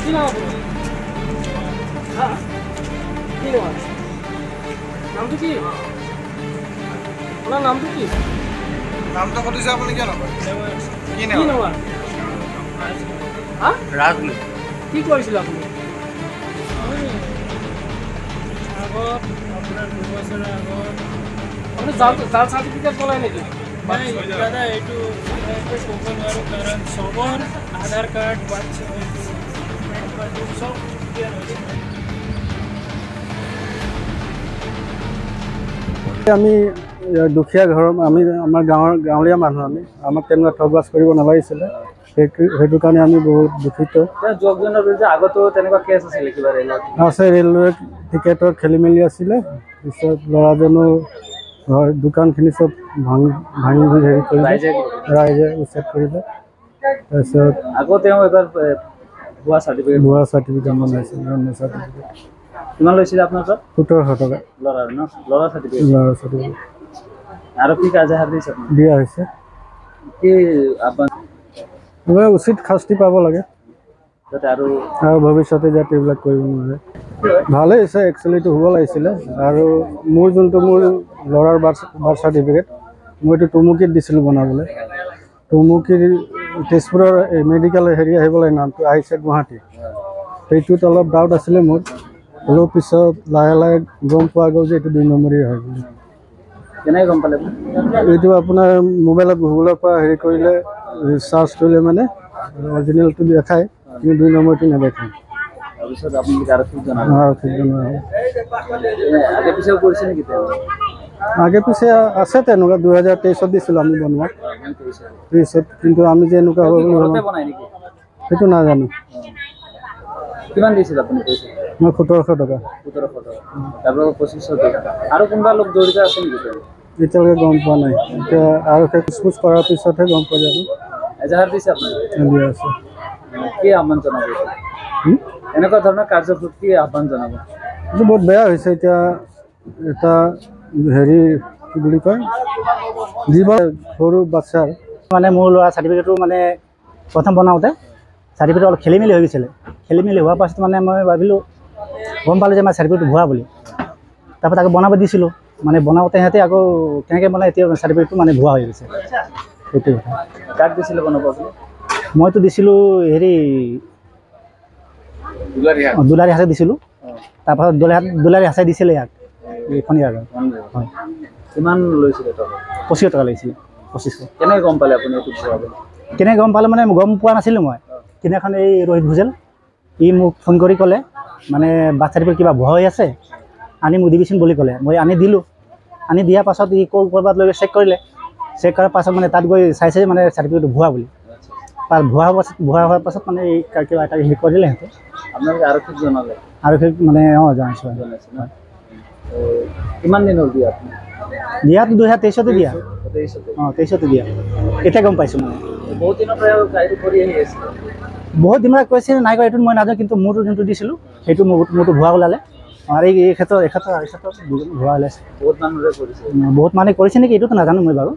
কি নাম আপনার? হ্যাঁ কি নাম আছে? নামটা কি? ওনার নামটা কি? নামটা সুধিছে আপুনি কিয় নকয়? কি কি নাম? হ্যাঁ ৰাজনীতি কি কৰিছিল আপুনি? আগত আপোনাৰ 2 বছৰ আগত আপুনি জাল চাৰ্টিফিকেট বনাই নেকি? নাই দাদা এইটো ক'ব নোৱাৰোঁ কাৰণ চবৰ আধাৰ কাৰ্ড বাৰ্থ চব ক্লিয়াৰ হৈছে। আমি দুখীয়া ঘৰৰ আমি আমাৰ গাঁৱলীয়া মানুহ আমাক তেনেকুৱা ঠগবাজ কৰিব নালাগিছিলে সেইটো কাৰণে আমি বহুত দুখিত। যোগজনৰ বিৰুদ্ধে আগতো তেনেকুৱা কেছ আছিলে কিবা ৰেলত? আছে, ৰেলৱে টিকেটৰ খেলি মেলি আছিলে, পিছত ল'ৰাজনো ঘৰ দোকানখিনি চব ভাঙি হেৰি কৰিলে, ৰাইজে উচ্ছেদ কৰিলে। তাৰপিছত আকৌ তেওঁ এবাৰ ভুৱা চাৰ্টিফিকেট বনাইছিল, জন্ম চাৰ্টিফিকেট। কিমান লৈছিলে আপোনাৰ তাত? 1700 টকা ল'ৰাৰ ন? ল'ৰা চাৰ্টিফিকেট আৰু কি কাৰ্যহাৰ দিছে আপুনি? দিয়া হৈছে। কি আহ্বান? উচিত শাস্তি পাব লাগে যাতে আৰু ভৱিষ্যতে যাতে এইবিলাক কৰিব নোৱাৰে। ভালেই হৈছে, একচুৱেলিটো হ'ব লাগিছিলে। আৰু মোৰ ল'ৰাৰ বাৰ্থ চাৰ্টিফিকেট মই এইটো টুমুকিত দিছিলোঁ বনাবলৈ। টুমুকিৰ তেজপুৰৰ মেডিকেল হেৰি আহিব লাগে, নামটো আহিছে গুৱাহাটী। সেইটোত অলপ ডাউট আছিলে মোৰ, হ'লেও পিছত লাহে লাহে গম পোৱা গ'ল যে এইটো 2 নম্বৰীয়া হয় বুলি। কেনেকৈ গম পালে? এইটো আপোনাৰ মোবাইলত গুগলৰ পৰা হেৰি কৰিলে, চাৰ্চ কৰিলে মানে অৰিজিনেলটো দেখায়, কিন্তু 2 নম্বৰটো নেদেখায়। তাৰপিছত আপুনি আৰক্ষীক জনাব? আৰক্ষীক জনোৱা হয়। আগে পিছেও কৰিছে নেকি তেওঁ? আগে পিছে আছে তেনেকুৱা, 2023 দিছিলোঁ আমি বনোৱা। 23 কিন্তু আমি যে এনেকুৱা হ'ব বুলি ঘৰতে বনাই নেকি? সেইটো নাজানো। কিমান দিছিল আপুনি পইচা? মই 1700 টকা। 1700 টকা। তাৰপৰা 2500 টকা। আৰু কোনোবা লোক জড়িত আছে নেকি? এতিয়ালৈকে গম পোৱা নাই। এতিয়া আৰু সোধ কৰাৰ পিছতহে গম পোৱা যাব। এজাহাৰ দিছে আপুনি? দিয়া আছে। কি আহ্বান জনাব? এনেকুৱা ধৰণৰ কাৰ্যসূচী কি আহ্বান জনাব? এইটো বহুত বেয়া হৈছে। এতিয়া এটা হেৰি কি বুলি কয়, যিবোৰ সৰু বাচ্চাৰ মানে মোৰ ল'ৰা চাৰ্টিফিকেটটো মানে প্ৰথম বনাওঁতে চাৰ্টিফিকেট অলপ খেলি মেলি হৈ গৈছিলে। খেলি মেলি হোৱাৰ পাছত মানে মই ভাবিলোঁ, গম পালোঁ যে মই চাৰ্টিফিকেটটো ভুৱা বুলি। তাৰপৰা তাকে বনাব দিছিলোঁ, মানে বনাওঁতে সিহঁতে আকৌ কেনেকৈ বনাই এতিয়া চাৰ্টিফিকেটটো মানে ভুৱা হৈ গৈছে। সেইটো কাক দিছিলে বনাব আপুনি? মইতো দিছিলোঁ হেৰি দুলাৰী হাতে দিছিলোঁ। তাৰপাছত দুলাৰী হাতে দিছিলে ইয়াক এইখন ইয়াৰ হয়। কিমান লৈছিলে টকা? 25 টকা লাগিছিলে। 2500। কেনেকৈ গম পালে আপুনি এইটো ভুৱা বুলি? কেনেকৈ গম পালে মানে গম পোৱা নাছিলোঁ মই। সেইদিনাখন এই ৰোহিত ভুজেল মোক ফোন কৰি ক'লে, মানে বাৰ্থ চাৰ্টিফিকেট কিবা ভুৱা হৈ আছে, আনি মোক দিবিচোন বুলি ক'লে। মই আনি দিলোঁ। আনি দিয়াৰ পাছত ক'ৰবাত লৈ চেক কৰিলে। চেক কৰাৰ পাছত মানে তাত গৈ চাইছে মানে চাৰ্টিফিকেটটো ভুৱা বুলি। ভুৱা হোৱাৰ পাছত মানে এই কিবা এটা হেৰি কৰিলে সিহঁতে। আপোনালোকে আৰক্ষীক জনালে? আৰক্ষীক মানে জনাইছোঁ। কিমান দিন হ'ল দিয়া আপুনি? দিয়াটো 2023 দিয়া। 23 দিয়া। এতিয়া গম পাইছোঁ মানে। বহুত দিনৰ পৰা গাড়ীটো কৰি আহি আছিলে? বহুত দিনৰ পৰা কৈছে নাই কৰা, এইটো মই নাজানো, কিন্তু মোৰটো যোনটো দিছিলোঁ সেইটো মোৰটো ভুৱা ওলালে। আৰু এই ক্ষেত্ৰত ভুৱা ওলাইছে। বহুত মানুহে কৰিছে? বহুত মানুহে কৰিছে নেকি এইটোতো নাজানো মই বাৰু।